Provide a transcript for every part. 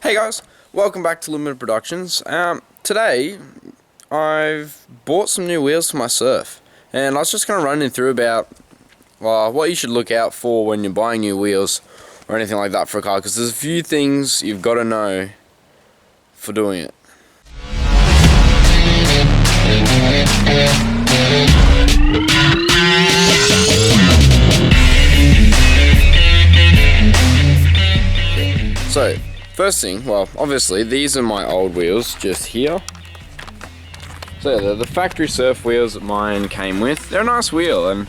Hey guys, welcome back to Limited Productions. Today I've bought some new wheels for my surf, and I was just going to run you through about what you should look out for when you're buying new wheels or anything like that for a car, because there's a few things you've got to know for doing it. So, first thing, obviously these are my old wheels just here. So they're the factory surf wheels that mine came with. They're a nice wheel, and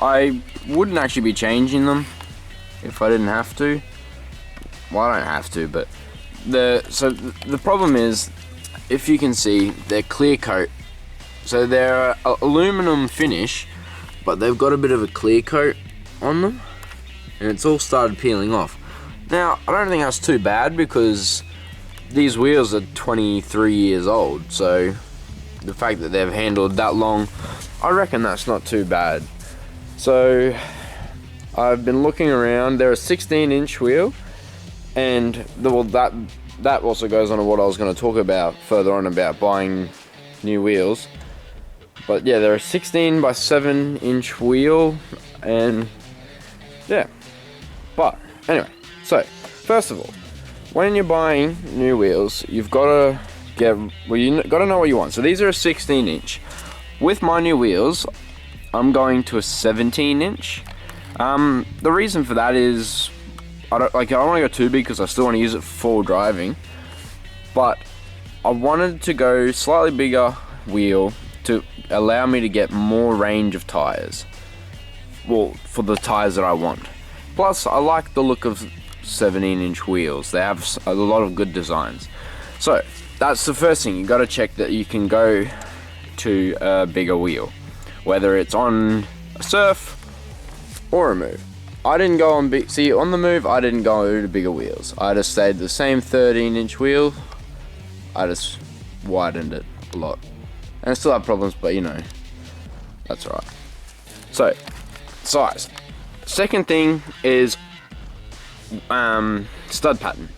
I wouldn't actually be changing them if I didn't have to. Well, I don't have to, but the problem is, if you can see, they're clear coat. So they're aluminum finish, but they've got a bit of a clear coat on them, and it's all started peeling off. Now, I don't think that's too bad because these wheels are 23 years old, so the fact that they've handled that long, I reckon that's not too bad. So I've been looking around. They're a 16-inch wheel, and that also goes on to what I was going to talk about further on about buying new wheels. But yeah, they're a 16 by 7-inch wheel, and yeah. But anyway. So, first of all, when you're buying new wheels, you've got to got to know what you want. So these are a 16-inch. With my new wheels, I'm going to a 17-inch. The reason for that is I don't want to go too big because I still want to use it for driving. But I wanted to go slightly bigger wheel to allow me to get more range of tires. Well, for the tires that I want. Plus, I like the look of 17-inch wheels. They have a lot of good designs. So that's the first thing. You got to check that you can go to a bigger wheel, whether it's on a surf or a move. I didn't go on on the move. I didn't go to bigger wheels. I just stayed the same 13-inch wheel. I just widened it a lot, and I still have problems, but that's alright. So size. Second thing is stud pattern.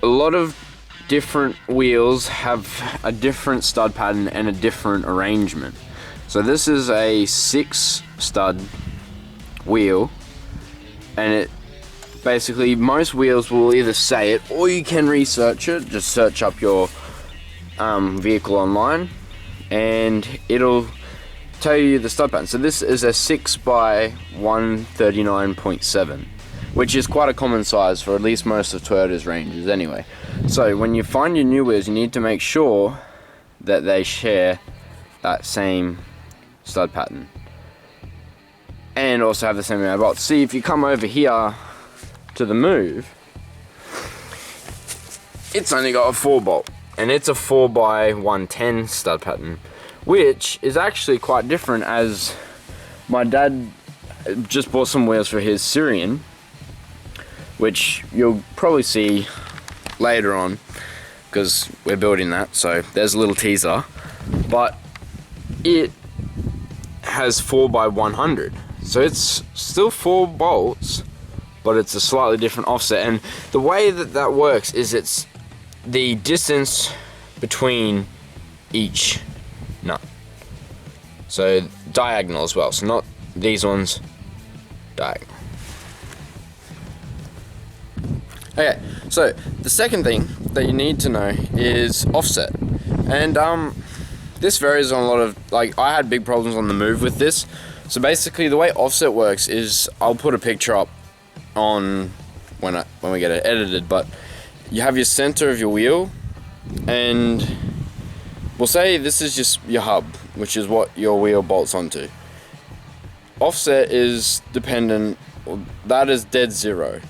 A lot of different wheels have a different stud pattern and a different arrangement. So this is a 6 stud wheel, and it basically, most wheels will either say it, or you can research it. Just search up your vehicle online and it'll tell you the stud pattern. So this is a 6 by 139.7, which is quite a common size for at least most of Toyota's ranges anyway. So when you find your new wheels, you need to make sure that they share that same stud pattern and also have the same amount of bolts. See, if you come over here to the move, it's only got a 4 bolt, and it's a 4 by 110 stud pattern, which is actually quite different, as my dad just bought some wheels for his Syrian, which you'll probably see later on because we're building that, so there's a little teaser. But it has 4 by 100, so it's still 4 bolts, but it's a slightly different offset. And the way that works is it's the distance between each nut. So diagonal as well, so not these ones, diagonal. Okay, so the second thing that you need to know is offset. And this varies on a lot of, I had big problems on the move with this. So basically the way offset works is, I'll put a picture up on when we get it edited, but you have your center of your wheel, and we'll say this is just your hub, which is what your wheel bolts onto. Offset is dependent, that is dead zero.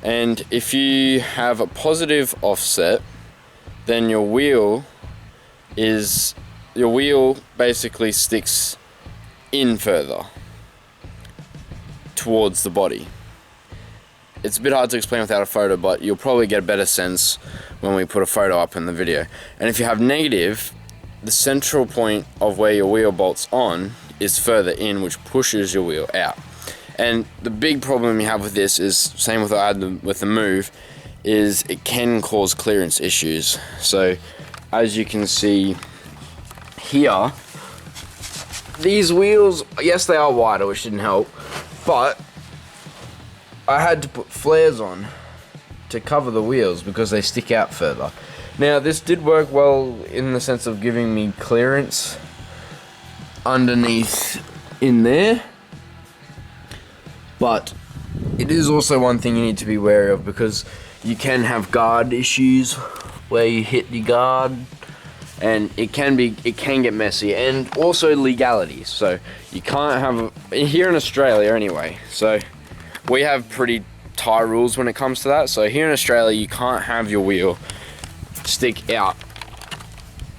And if you have a positive offset, then your wheel basically sticks in further towards the body. It's a bit hard to explain without a photo, but you'll probably get a better sense when we put a photo up in the video. And if you have negative, the central point of where your wheel bolts on is further in, which pushes your wheel out. And the big problem you have with this is, same with what I had with the move, is it can cause clearance issues. So as you can see here, these wheels, yes, they are wider, which didn't help, but I had to put flares on to cover the wheels because they stick out further. Now this did work well in the sense of giving me clearance underneath in there, but it is also one thing you need to be wary of, because you can have guard issues where you hit the guard, and it can get messy, and also legalities. So you can't have here in Australia anyway. So we have pretty tight rules when it comes to that. So here in Australia, you can't have your wheel stick out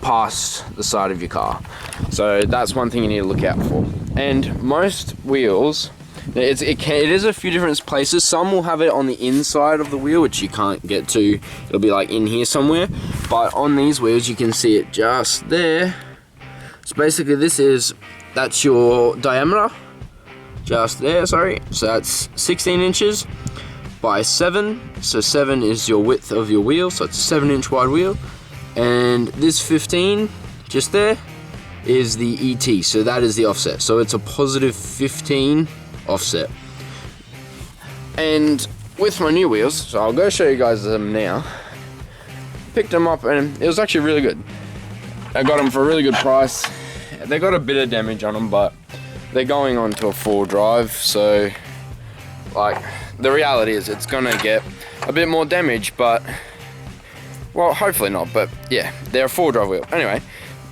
past the side of your car. So that's one thing you need to look out for. And most wheels, it is a few different places. Some will have it on the inside of the wheel, which you can't get to. It'll be like in here somewhere. But on these wheels, you can see it just there. So basically that's your diameter. Just there, sorry. So that's 16 inches by 7. So 7 is your width of your wheel. So it's a 7-inch wide wheel. And this 15, just there, is the ET. So that is the offset. So it's a positive 15 offset. And with my new wheels, so I'll go show you guys them now. Picked them up and it was actually really good. I got them for a really good price. They got a bit of damage on them, but they're going on to a 4 drive, so like the reality is it's gonna get a bit more damage, but well, hopefully not. But yeah, they're a 4 drive wheel. Anyway,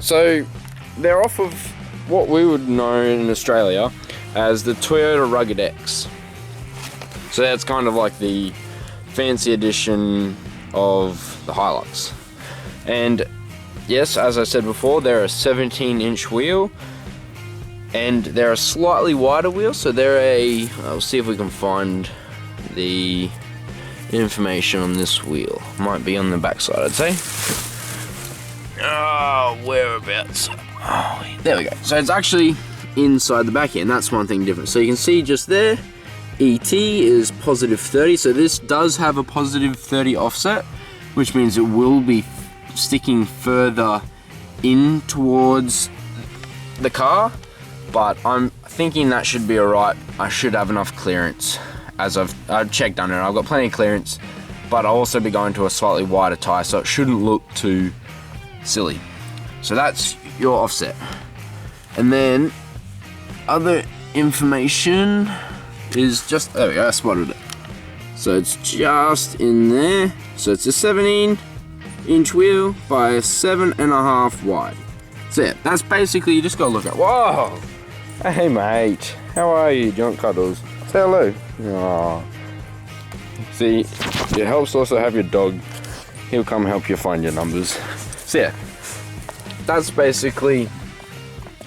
so they're off of what we would know in Australia as the Toyota Rugged X. So that's kind of like the fancy edition of the Hilux. And yes, as I said before, they're a 17-inch wheel, and they're a slightly wider wheel. So they're I'll see if we can find the information on this wheel. Might be on the back side, I'd say. Oh, whereabouts? Oh, there we go. So it's actually inside the back end. That's one thing different. So you can see just there, ET is positive 30. So this does have a positive 30 offset, which means it will be sticking further in towards the car, but I'm thinking that should be alright. I should have enough clearance, as I've checked under it. I've got plenty of clearance, but I'll also be going to a slightly wider tire, so it shouldn't look too silly. So that's your offset. And then other information is just, there we go, I spotted it. So it's just in there. So it's a 17-inch wheel by 7.5 wide. So yeah, that's basically, you just gotta look at, whoa! Hey mate, how are you, Junk Cuddles? Say hello. Aww. See, it helps also have your dog. He'll come help you find your numbers. So yeah, that's basically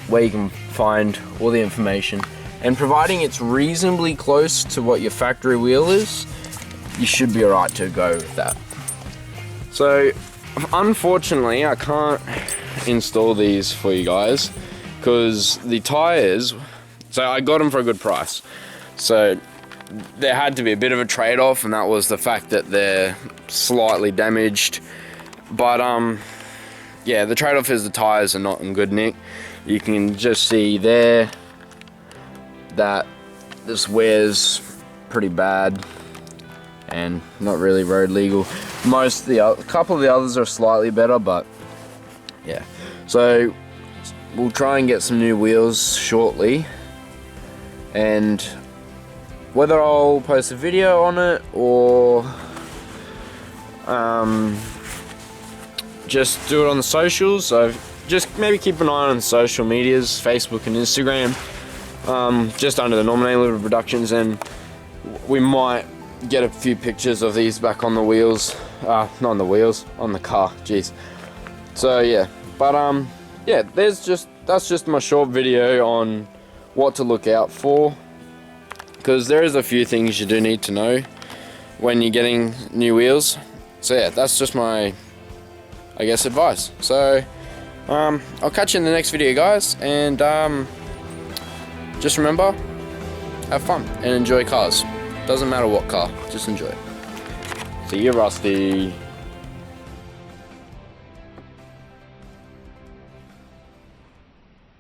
where you can find all the information. And providing it's reasonably close to what your factory wheel is, you should be alright to go with that. So, unfortunately, I can't install these for you guys because the tires, so I got them for a good price. So, there had to be a bit of a trade-off, and that was the fact that they're slightly damaged. But, yeah, the trade-off is the tires are not in good nick. You can just see there that this wears pretty bad and not really road legal. A couple of the others are slightly better, but yeah. So we'll try and get some new wheels shortly, and whether I'll post a video on it or just do it on the socials. So just maybe keep an eye on the social medias, Facebook and Instagram, just under the Norman A. Little Productions, and we might get a few pictures of these back on the wheels. Not on the wheels, on the car, jeez. So yeah, but yeah, that's just my short video on what to look out for, because there is a few things you do need to know when you're getting new wheels. So yeah, that's just my, I guess, advice. So I'll catch you in the next video, guys, and just remember, have fun and enjoy cars. Doesn't matter what car, just enjoy it. See you, Rusty.